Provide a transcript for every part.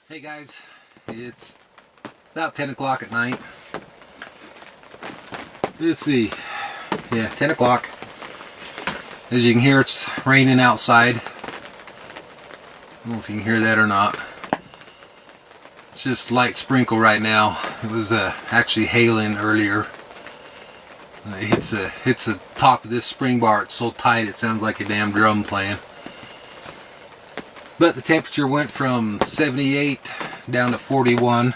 Hey guys, it's about 10 o'clock at night. Let's see, yeah, 10 o'clock. As you can hear, it's raining outside. I don't know if you can hear that or not. It's just light sprinkle right now. It was actually hailing earlier. It hits the top of this Springbar. It's so tight it sounds like a damn drum playing. But the temperature went from 78 down to 41,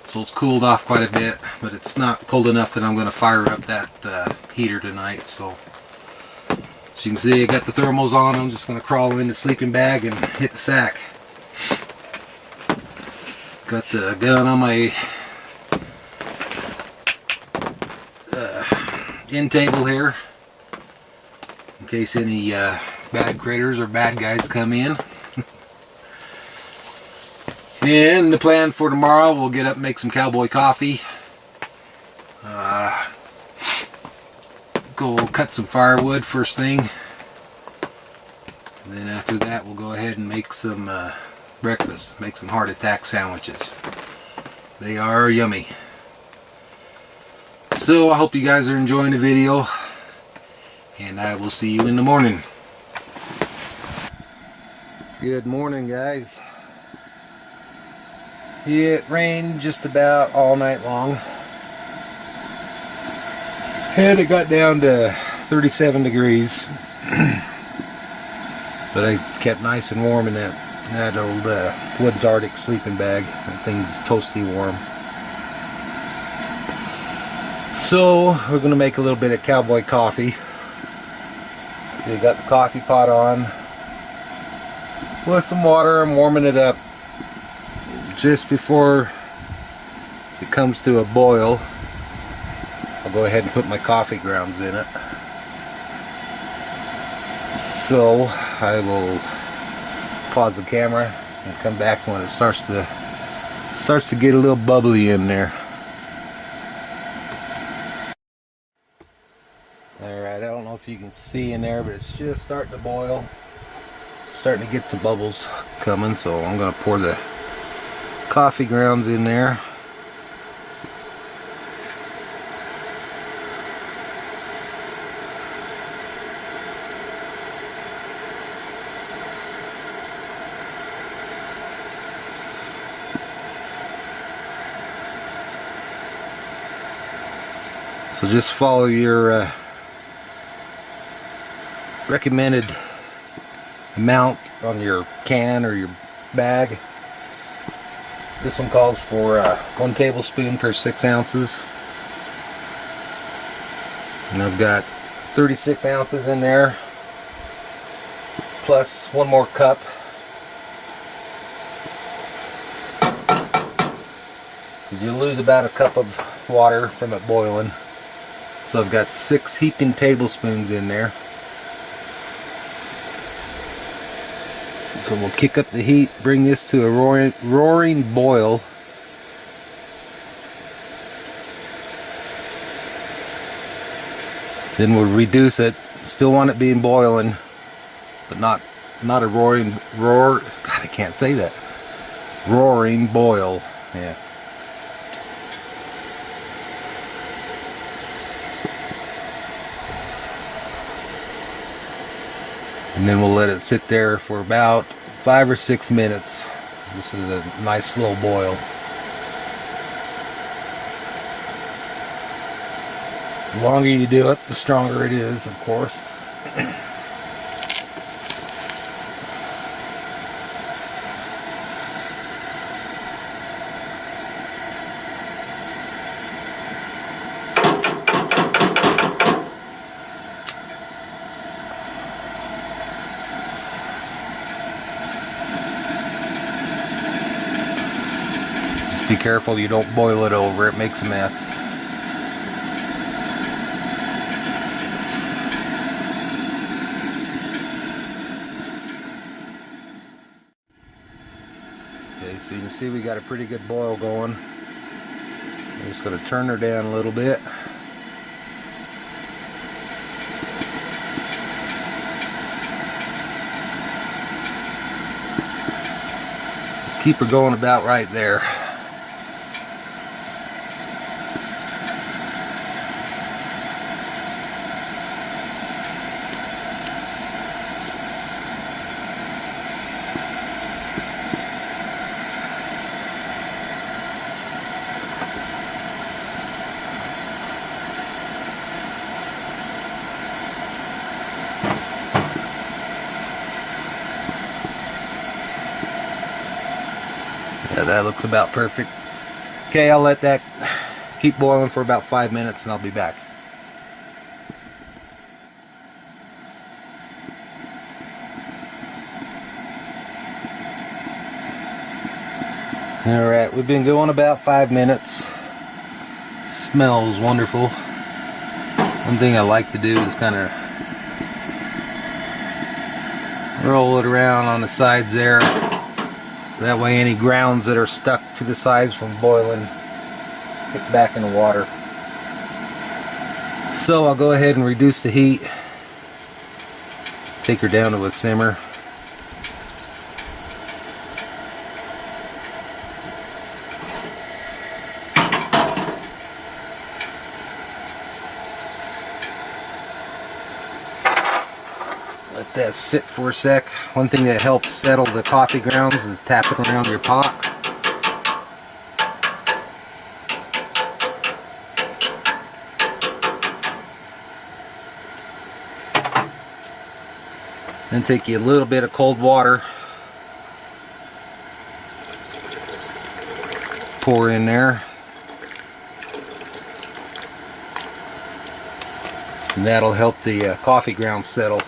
so it's cooled off quite a bit, but it's not cold enough that I'm going to fire up that heater tonight. So as you can see, I got the thermals on. I'm just going to crawl in the sleeping bag and hit the sack. Got the gun on my end table here in case any bad critters or bad guys come in. And the plan for tomorrow, we'll get up and make some cowboy coffee. Go cut some firewood first thing. And then after that, we'll go ahead and make some breakfast. Make some heart attack sandwiches. They are yummy. So I hope you guys are enjoying the video. And I will see you in the morning. Good morning, guys. It rained just about all night long. And it got down to 37 degrees. But I kept nice and warm in that old Woods Arctic sleeping bag. That thing's toasty warm. So we're going to make a little bit of cowboy coffee. So you got the coffee pot on with some water. I'm warming it up just before it comes to a boil. I'll go ahead and put my coffee grounds in it. So I will pause the camera and come back when it starts to get a little bubbly in there. Alright, I don't know if you can see in there, but it's just starting to boil. Starting to get some bubbles coming, so I'm going to pour the coffee grounds in there. So just follow your recommended amount on your can or your bag. This one calls for 1 tablespoon per 6 ounces. And I've got 36 ounces in there, plus 1 more cup. You lose about a cup of water from it boiling. So I've got 6 heaping tablespoons in there. So we'll kick up the heat, bring this to a roaring boil. Then we'll reduce it. Still want it being boiling, but not a roar. God, I can't say that. Roaring boil. Yeah. And then we'll let it sit there for about 5 or 6 minutes. This is a nice slow boil. The longer you do it, the stronger it is, of course. Be careful you don't boil it over, it makes a mess. Okay, so you can see we got a pretty good boil going. I'm just going to turn her down a little bit. Keep her going about right there. Yeah, that looks about perfect. Okay, I'll let that keep boiling for about 5 minutes and I'll be back. Alright, we've been going about 5 minutes. Smells wonderful. One thing I like to do is kind of roll it around on the sides there. So that way any grounds that are stuck to the sides from boiling gets back in the water. So I'll go ahead and reduce the heat. Take her down to a simmer. Let that sit for a sec. One thing that helps settle the coffee grounds is tapping around your pot. Then take you a little bit of cold water, pour in there, and that'll help the coffee grounds settle.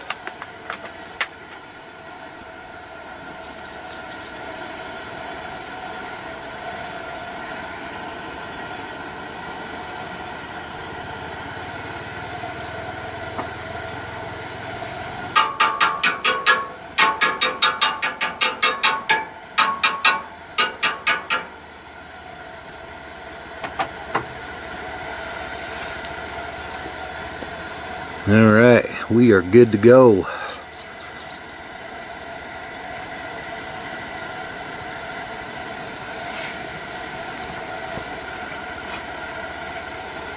Alright, we are good to go.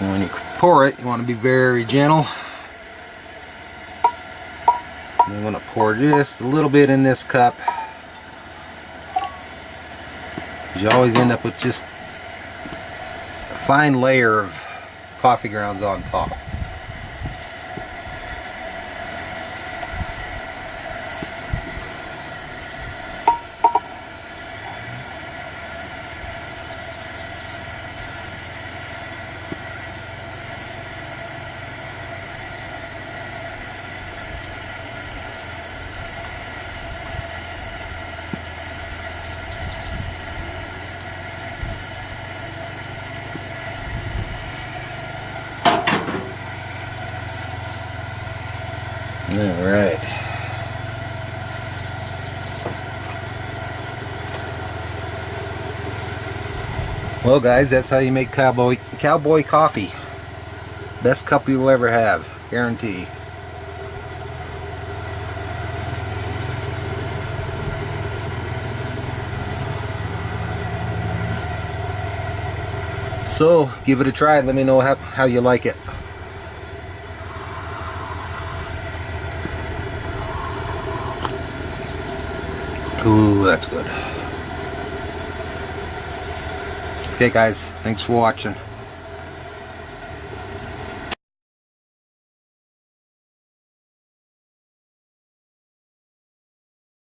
When you pour it, you want to be very gentle. I'm going to pour just a little bit in this cup. You always end up with just a fine layer of coffee grounds on top. Alright. Well guys, that's how you make cowboy coffee. Best cup you'll ever have, guarantee. So, give it a try, let me know how you like it. Ooh, that's good. Okay guys, thanks for watching.